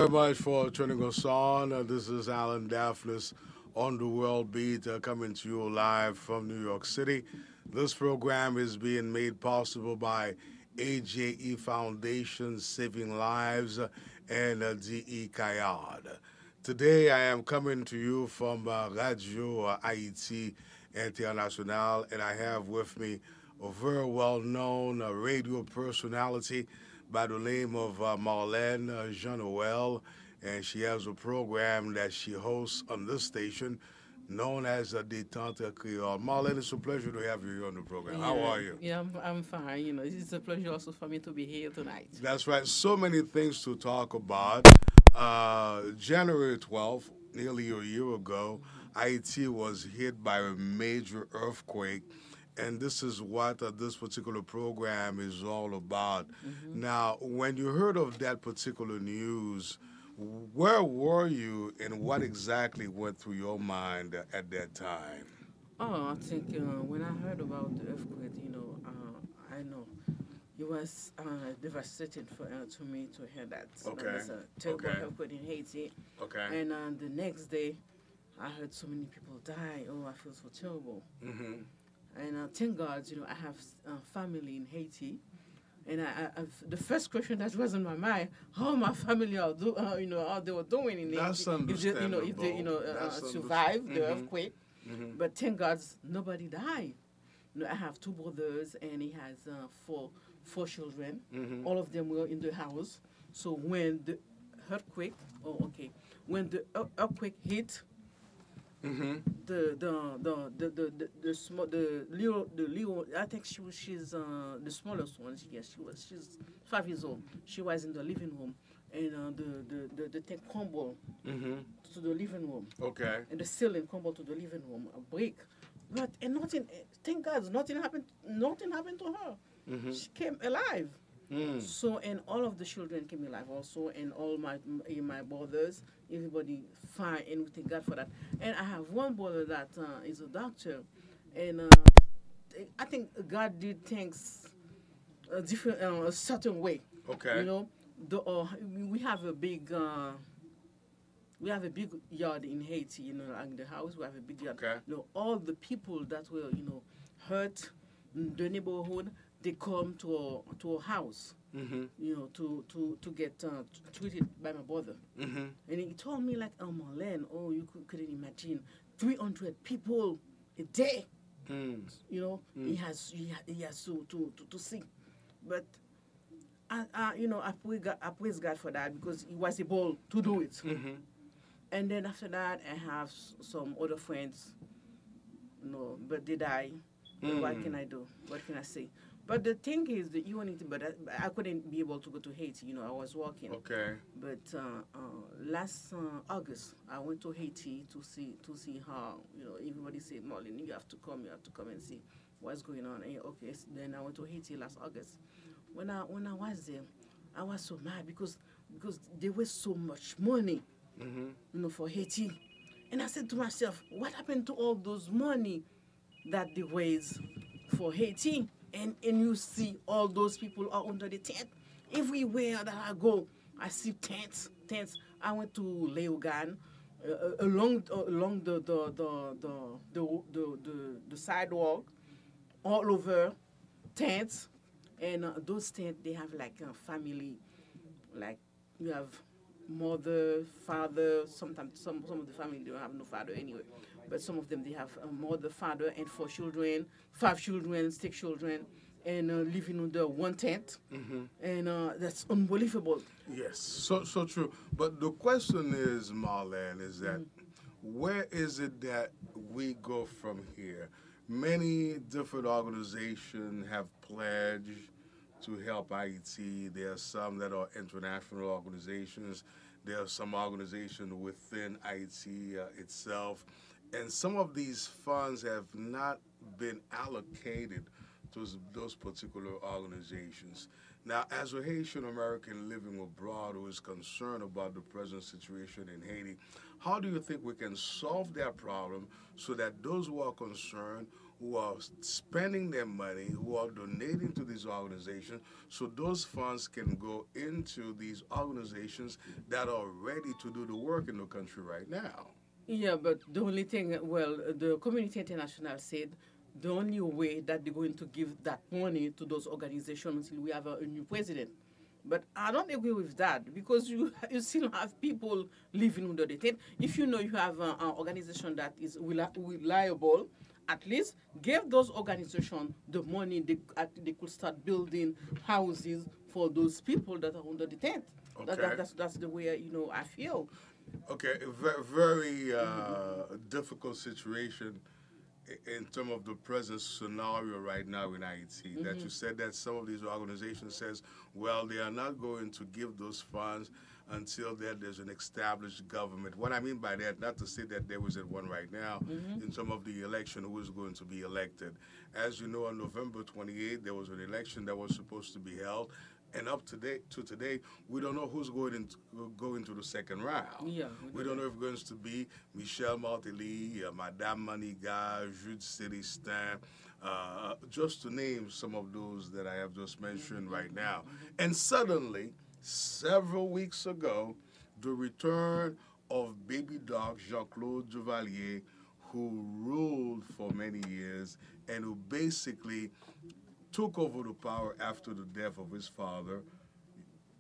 Very much for turning us on. This is HALLAN DAPHNIS on the World Beat coming to you live from New York City. This program is being made possible by AJE Foundation, Saving Lives, and DE Kayad. Today I am coming to you from Radio Haiti International, and I have with me a very well-known radio personality by the name of Marlene Jean, and she has a program that she hosts on this station known as Dentente Creole. Marlene, it's a pleasure to have you here on the program. Yeah, How are you? Yeah, I'm fine. You know, it's a pleasure also for me to be here tonight. That's right. So many things to talk about. January 12th, nearly a year ago, Haiti was hit by a major earthquake. And this is what this particular program is all about. Now, when you heard of that particular news, where were you and what exactly went through your mind at that time? Oh, I think when I heard about the earthquake, I know it was devastating to me to hear that. Okay. There was a terrible earthquake in Haiti. Okay. And the next day, I heard so many people die. Oh, I feel so terrible. And thank God, I have family in Haiti. And the first question that was in my mind, how my family are how they were doing in That's Haiti, if they survived the earthquake. But thank God, nobody died. I have two brothers, and he has four children. All of them were in the house. So when the earthquake, when the earthquake hit. The little I think she's the smallest one. Yes, she's 5 years old. She was in the living room, and the thing crumbled to the living room. Okay. And the ceiling crumbled to the living room, a brick. But and nothing. Thank God, nothing happened. Nothing happened to her. She came alive. So, and all of the children came alive also, and all my brothers, everybody fine, and we thank God for that. And I have one brother that is a doctor, and I think God did things a certain way. Okay. We have a big yard in Haiti, in the house. We have a big yard. Okay. All the people that were, hurt in the neighborhood, they come to a house, to get treated by my brother. And he told me like, oh, Marlene, you couldn't imagine 300 people a day. He has to see. But I praise God for that because he was able to do it. And then after that, I have some other friends, but they die. What can I do? What can I say? But the thing is, the unity. But I couldn't be able to go to Haiti. I was working. Okay. But last August, I went to Haiti to see how everybody said, Marlene, you have to come and see what's going on. And, okay. So then I went to Haiti last August. When I was there, I was so mad because there was so much money, for Haiti, and I said to myself, what happened to all those money that they raised for Haiti? And you see all those people are under the tent. Everywhere that I go, I see tents. I went to Leogan, along the sidewalk, all over tents, and those tents they have like a family, like you have mother, father. Sometimes some of the family don't have no father anyway. But some of them, they have a mother, father, and 4 children, 5 children, 6 children, and living under one tent. And that's unbelievable. Yes, so true. But the question is, Marlene, is that where is it that we go from here? Many different organizations have pledged to help Haiti. There are some that are international organizations. There are some organizations within Haiti itself. And some of these funds have not been allocated to those particular organizations. Now, as a Haitian American living abroad who is concerned about the present situation in Haiti, how do you think we can solve that problem so that those who are concerned who are spending their money, who are donating to these organizations, so those funds can go into these organizations that are ready to do the work in the country right now. Yeah, but the only thing, well, the Community International said the only way that they're going to give that money to those organizations until we have a new president. But I don't agree with that because you still have people living under the tent. If you know you have an organization that is reliable, at least give those organizations the money they could start building houses for those people that are under the tent. Okay. That's the way I feel. Okay, a very difficult situation in terms of the present scenario right now in Haiti. That you said that some of these organizations says, well, they are not going to give those funds until there's an established government. What I mean by that, not to say that there isn't one right now in terms of the election who is going to be elected. As you know, on November 28th, there was an election that was supposed to be held. And up to today, we don't know who's going into the second round. Yeah, we don't know if it's going to be Michel Martelly, Madame Maniga, Jude Célestin, just to name some of those that I have just mentioned right now. And suddenly, several weeks ago, the return of baby dog Jean Claude Duvalier, who ruled for many years and who basically took over the power after the death of his father,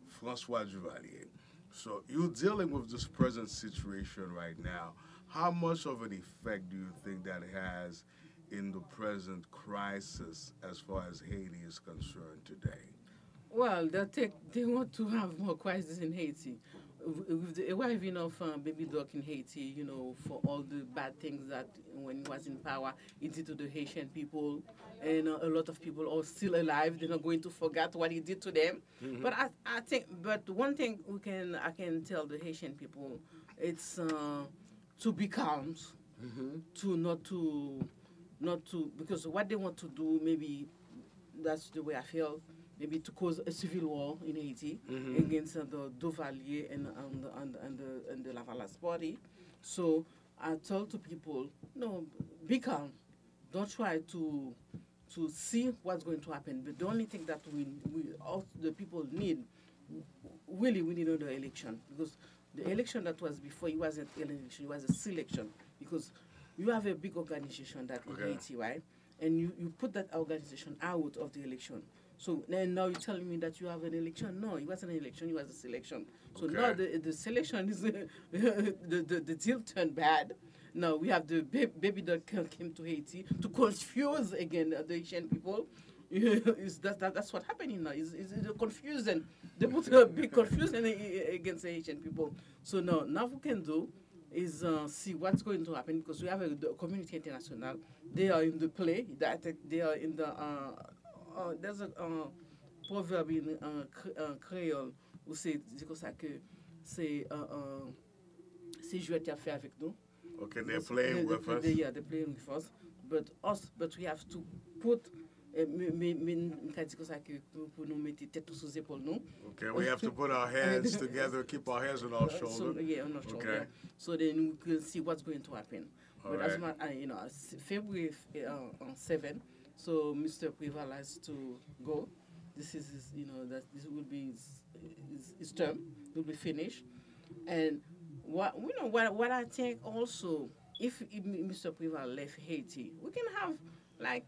Francois Duvalier. So you're dealing with this present situation right now. How much of an effect do you think that has in the present crisis as far as Haiti is concerned today? Well, they want to have more crisis in Haiti. With the arriving of baby dog in Haiti, for all the bad things that when he was in power, he did to the Haitian people, and a lot of people are still alive. They're not going to forget what he did to them. But I think, but one thing I can tell the Haitian people, it's to be calm, to not to, because what they want to do, maybe that's the way I feel. Maybe to cause a civil war in Haiti against the Duvalier and the Lavalas party. So I told to people, no, be calm. Don't try to see what's going to happen. But the only thing that all the people need, really, we need another election. Because the election that was before, it wasn't an election, it was a selection. Because you have a big organization that in Haiti, right? And you put that organization out of the election. So now you're telling me that you have an election? No, it wasn't an election, it was a selection. So now the selection is, the deal turned bad. Now we have the baby that came to Haiti to confuse again the Haitian people. That's what happening now. It's confusion. They put a big confusion against the Haitian people. So now we can do is see what's going to happen because we have the Community International. They are in the play. They are in the... there's a proverb in Creole où c'est comme ça que c'est jouer à faire avec nous. Okay, they're playing with us. Yeah, they're playing with us. But we have to put Okay, we have to put our hands together, keep our hands on our shoulder. On our shoulder. Okay. So then we can see what's going to happen. But as February 7, so Mr. Prival has to go. This is his, this will be his term. Will be finished. And what I think also, if Mr. Prival left Haiti, we can have like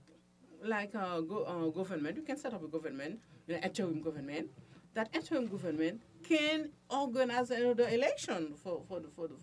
a government. We can set up a government, interim government. That interim government can organize another election for the people,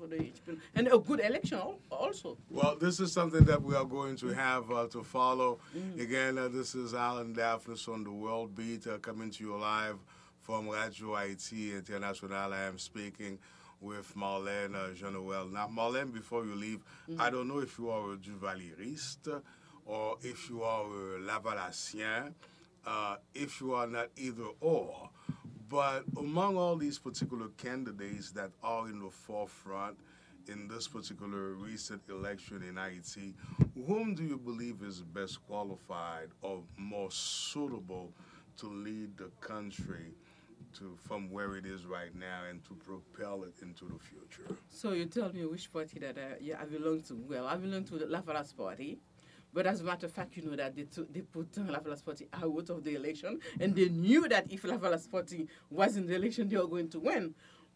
and a good election also. Well, this is something that we are going to have to follow. Again, this is Hallan Daphnis on the World Beat, coming to you live from Radio Haiti International. I am speaking with Marlene Genoel. Now, Marlene, before you leave, I don't know if you are a Duvalieriste or if you are a Lavalasien, if you are not either or. But among all these particular candidates that are in the forefront in this particular recent election in Haiti, whom do you believe is best qualified or more suitable to lead the country from where it is right now and to propel it into the future? So you tell me which party that I belong to. Well, I belong to the Lavalas party. But as a matter of fact, you know that they put Lavalas Party out of the election, and they knew that if Lavalas Party was in the election, they were going to win.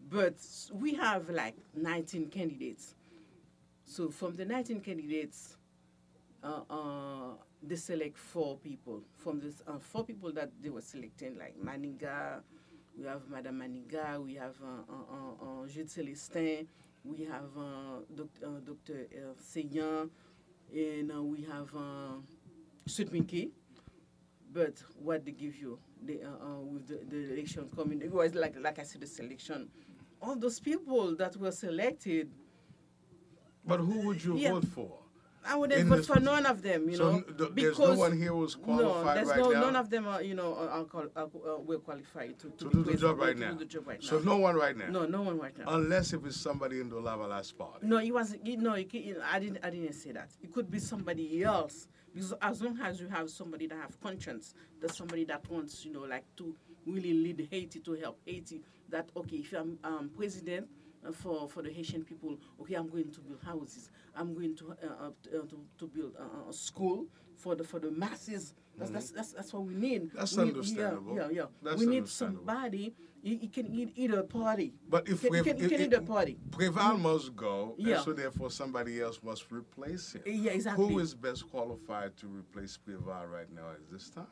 But we have like 19 candidates. So from the 19 candidates, they select 4 people. From this 4 people that they were selecting, like Maniga, we have Madame Maniga, we have Jude Celestin, we have Dr. Seyan, and we have Sudminki. But what they give you with the election coming, it was like I said, the selection. All those people that were selected. But who would you vote for? I wouldn't vote for none of them, you know. There's no one here who's qualified right now? None of them are, were qualified to do the job right now. So no one right now? No one right now. Unless if it's somebody in the Lavalas Party. No, it wasn't. I didn't say that. It could be somebody else. Because as long as you have somebody that have conscience, that's somebody that wants, to really lead Haiti, to help Haiti, that, okay, if I'm president, for the Haitian people, okay, I'm going to build houses. I'm going to build a school for the masses. That's what we need. That's understandable. Yeah. We need somebody. He can eat either party. But if either party. Preval must go, and so therefore somebody else must replace him. Yeah, exactly. Who is best qualified to replace Preval right now at this time?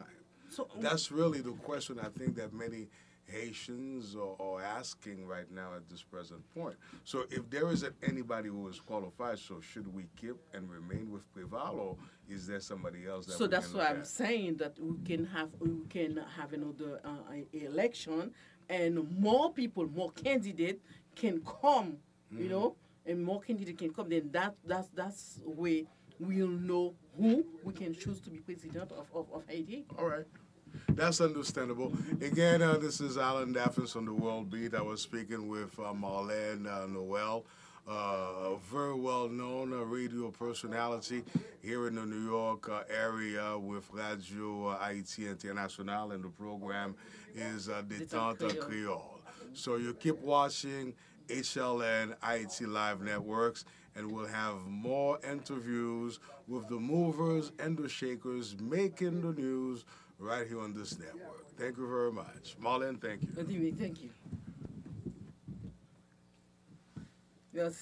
So that's really the question I think that many Haitians are asking right now at this present point. So if there isn't anybody who is qualified, so should we keep and remain with Preval, or is there somebody else that? So that's why I'm saying that we can have another election, and more people, more candidates can come, and more candidates can come. Then that's where we'll know who we can choose to be president of Haiti. All right. That's understandable. Again, this is Hallan Daphnis on the World Beat. I was speaking with Marlene Noel, a very well-known radio personality here in the New York area with Radio Haiti International, and the program is Dentente Creole. So you keep watching HLN Haiti Live Networks, and we'll have more interviews with the movers and the shakers making the news right here on this network. Thank you very much. Marlene, thank you. Thank you. Yes.